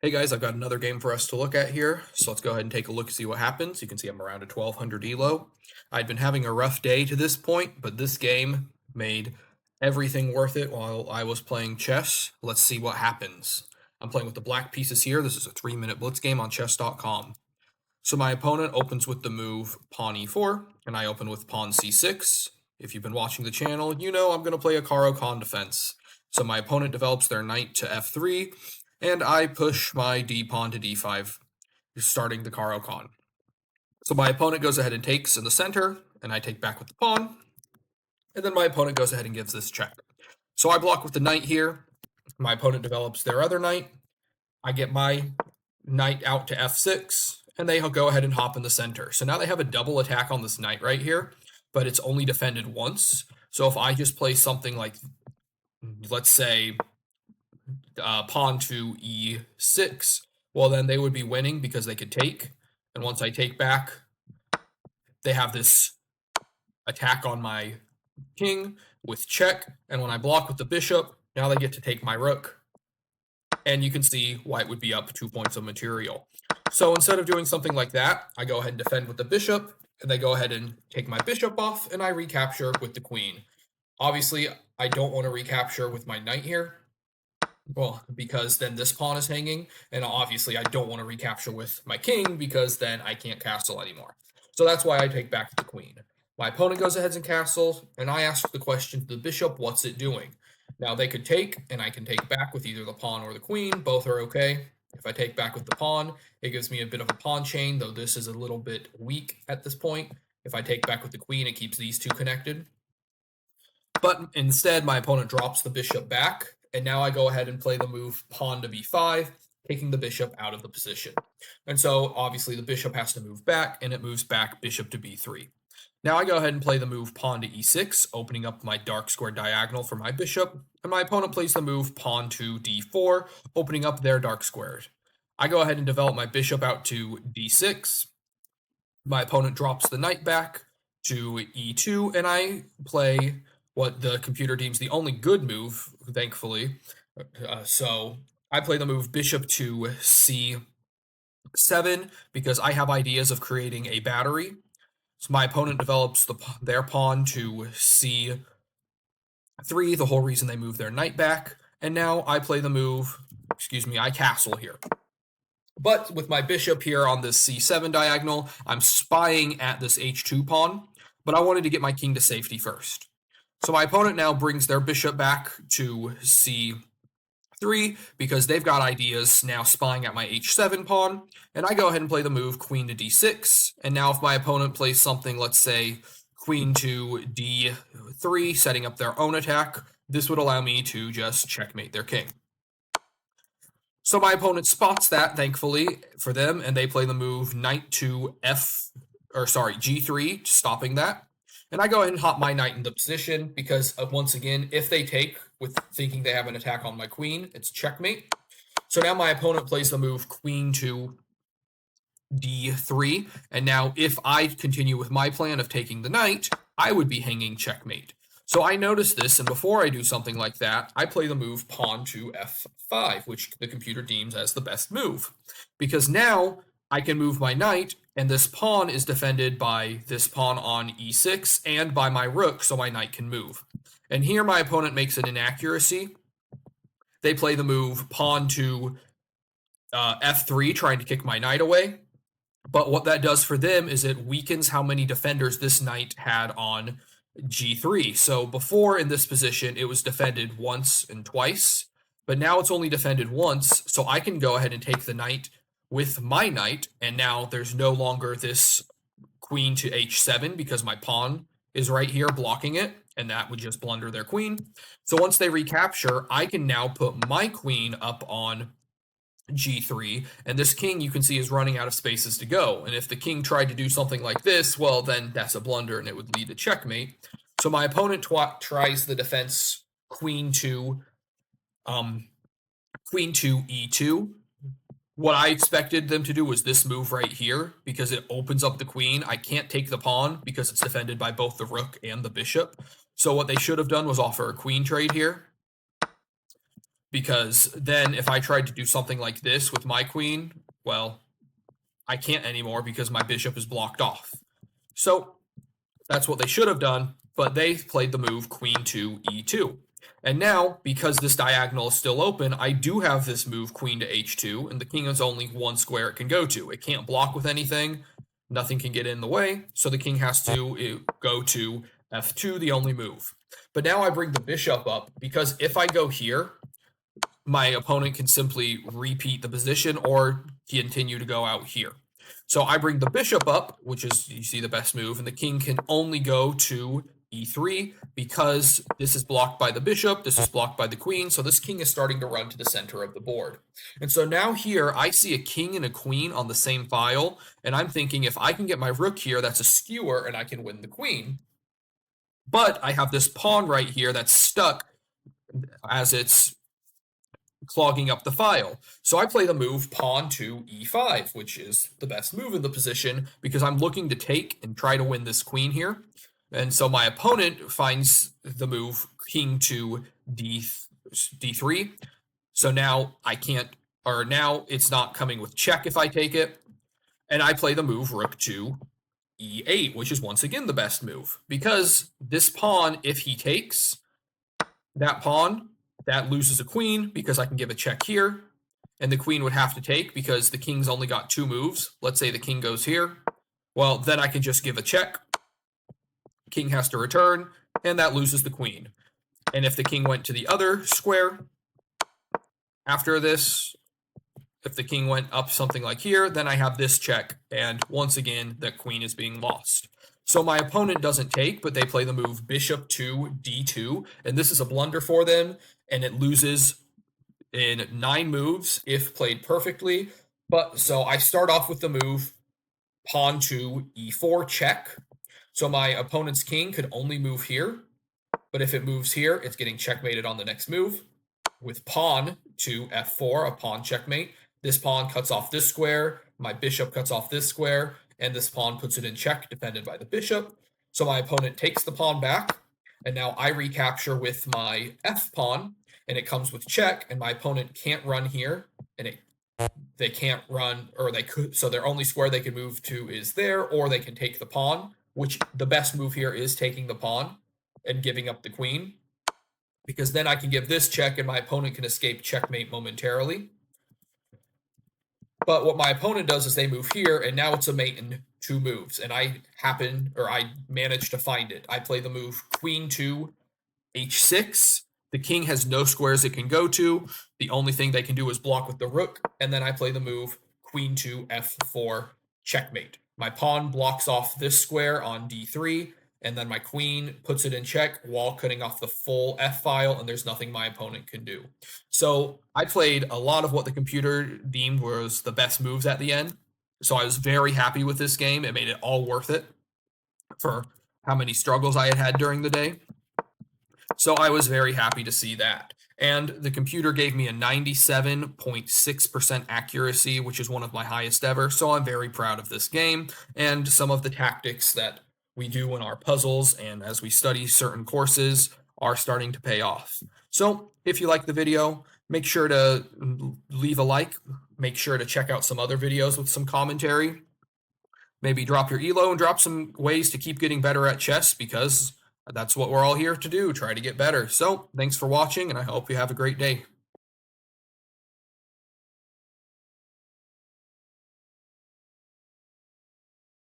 Hey guys, I've got another game for us to look at here, so let's go ahead and take a look and see what happens. You can see I'm around a 1200 elo. I'd been having a rough day to this point, but this game made everything worth it while I was playing chess. Let's see what happens. I'm playing with the black pieces here. This is a 3-minute blitz game on chess.com. So my opponent opens with the move pawn e4, and I open with pawn c6. If you've been watching the channel, you know I'm going to play a Caro-Kann defense. So my opponent develops their knight to f3, and I push my d-pawn to d5, starting the Caro-Kann. So my opponent goes ahead and takes in the center, and I take back with the pawn, and then my opponent goes ahead and gives this check. So I block with the knight here. My opponent develops their other knight. I get my knight out to f6, and they go ahead and hop in the center. So now they have a double attack on this knight right here, but it's only defended once. So if I just play something like, let's say, pawn to e6, well, then they would be winning because they could take. And once I take back, they have this attack on my king with check. And when I block with the bishop, now they get to take my rook. And you can see white would be up 2 points of material. So instead of doing something like that, I go ahead and defend with the bishop, and they go ahead and take my bishop off, and I recapture with the queen. Obviously, I don't want to recapture with my knight here, well, because then this pawn is hanging, and obviously I don't want to recapture with my king because then I can't castle anymore. So that's why I take back the queen. My opponent goes ahead and castles, and I ask the question to the bishop, what's it doing? Now they could take, and I can take back with either the pawn or the queen. Both are okay. If I take back with the pawn, it gives me a bit of a pawn chain, though this is a little bit weak at this point. If I take back with the queen, it keeps these two connected. But instead, my opponent drops the bishop back, and now I go ahead and play the move pawn to b5, taking the bishop out of the position. And so, obviously, the bishop has to move back, and it moves back bishop to b3. Now I go ahead and play the move pawn to e6, opening up my dark square diagonal for my bishop, and my opponent plays the move pawn to d4, opening up their dark squares. I go ahead and develop my bishop out to d6. My opponent drops the knight back to e2, and I play what the computer deems the only good move, thankfully. So I play the move bishop to c7 because I have ideas of creating a battery. So my opponent develops their pawn to c3, the whole reason they move their knight back. And now I play the move, I castle here. But with my bishop here on this c7 diagonal, I'm spying at this h2 pawn, but I wanted to get my king to safety first. So my opponent now brings their bishop back to c3 because they've got ideas now spying at my h7 pawn, and I go ahead and play the move queen to d6. And now if my opponent plays something, let's say queen to d3, setting up their own attack, this would allow me to just checkmate their king. So my opponent spots that, thankfully for them, and they play the move knight to g3, stopping that. And I go ahead and hop my knight into position because, once again, if they take with thinking they have an attack on my queen, it's checkmate. So now my opponent plays the move queen to d3. And now if I continue with my plan of taking the knight, I would be hanging checkmate. So I notice this, and before I do something like that, I play the move pawn to f5, which the computer deems as the best move. Because now I can move my knight, and this pawn is defended by this pawn on e6 and by my rook, so my knight can move. And here my opponent makes an inaccuracy. They play the move pawn to f3, trying to kick my knight away. But what that does for them is it weakens how many defenders this knight had on g3. So before in this position, it was defended once and twice, but now it's only defended once, so I can go ahead and take the knight with my knight, and now there's no longer this queen to h7 because my pawn is right here blocking it, and that would just blunder their queen. So once they recapture, I can now put my queen up on g3, and this king you can see is running out of spaces to go. And if the king tried to do something like this, well, then that's a blunder and it would lead to checkmate. So my opponent tries the defense queen to e2. What I expected them to do was this move right here because it opens up the queen. I can't take the pawn because it's defended by both the rook and the bishop. So what they should have done was offer a queen trade here, because then if I tried to do something like this with my queen, well, I can't anymore because my bishop is blocked off. So that's what they should have done, but they played the move queen to e2. And now, because this diagonal is still open, I do have this move queen to h2, and the king is only one square it can go to. It can't block with anything. Nothing can get in the way, so the king has to go to f2, the only move. But now I bring the bishop up, because if I go here, my opponent can simply repeat the position or continue to go out here. So I bring the bishop up, which is, you see, the best move, and the king can only go to e3 because this is blocked by the bishop, this is blocked by the queen, so this king is starting to run to the center of the board. And so now here I see a king and a queen on the same file, and I'm thinking if I can get my rook here, that's a skewer and I can win the queen. But I have this pawn right here that's stuck as it's clogging up the file. So I play the move pawn to e5, which is the best move in the position because I'm looking to take and try to win this queen here. And so my opponent finds the move king to d3. So now I can't, or now it's not coming with check if I take it. And I play the move rook to e8, which is once again the best move because this pawn, if he takes that pawn, that loses a queen because I can give a check here, and the queen would have to take because the king's only got two moves. Let's say the king goes here. Well, then I can just give a check. King has to return, and that loses the queen. And if the king went to the other square after this, if the king went up something like here, then I have this check, and once again, the queen is being lost. So my opponent doesn't take, but they play the move bishop to d2, and this is a blunder for them, and it loses in 9 moves if played perfectly. But so I start off with the move pawn to e4 check. So my opponent's king could only move here, but if it moves here, it's getting checkmated on the next move. With pawn to f4, a pawn checkmate. This pawn cuts off this square, my bishop cuts off this square, and this pawn puts it in check, defended by the bishop. So my opponent takes the pawn back, and now I recapture with my f pawn, and it comes with check, and my opponent can't run here, and they can't run, or they could, so their only square they can move to is there, or they can take the pawn, which the best move here is taking the pawn and giving up the queen, because then I can give this check, and my opponent can escape checkmate momentarily. But what my opponent does is they move here, and now it's a mate in 2 moves, and I managed to find it. I play the move queen to h6. The king has no squares it can go to. The only thing they can do is block with the rook, and then I play the move queen to f4 checkmate. My pawn blocks off this square on d3, and then my queen puts it in check while cutting off the full f file, and there's nothing my opponent can do. So I played a lot of what the computer deemed was the best moves at the end. So I was very happy with this game. It made it all worth it for how many struggles I had had during the day. So I was very happy to see that. And the computer gave me a 97.6% accuracy, which is one of my highest ever. So I'm very proud of this game and some of the tactics that we do in our puzzles and as we study certain courses are starting to pay off. So if you like the video, make sure to leave a like. Make sure to check out some other videos with some commentary. Maybe drop your elo and drop some ways to keep getting better at chess because that's what we're all here to do, try to get better. So thanks for watching, and I hope you have a great day.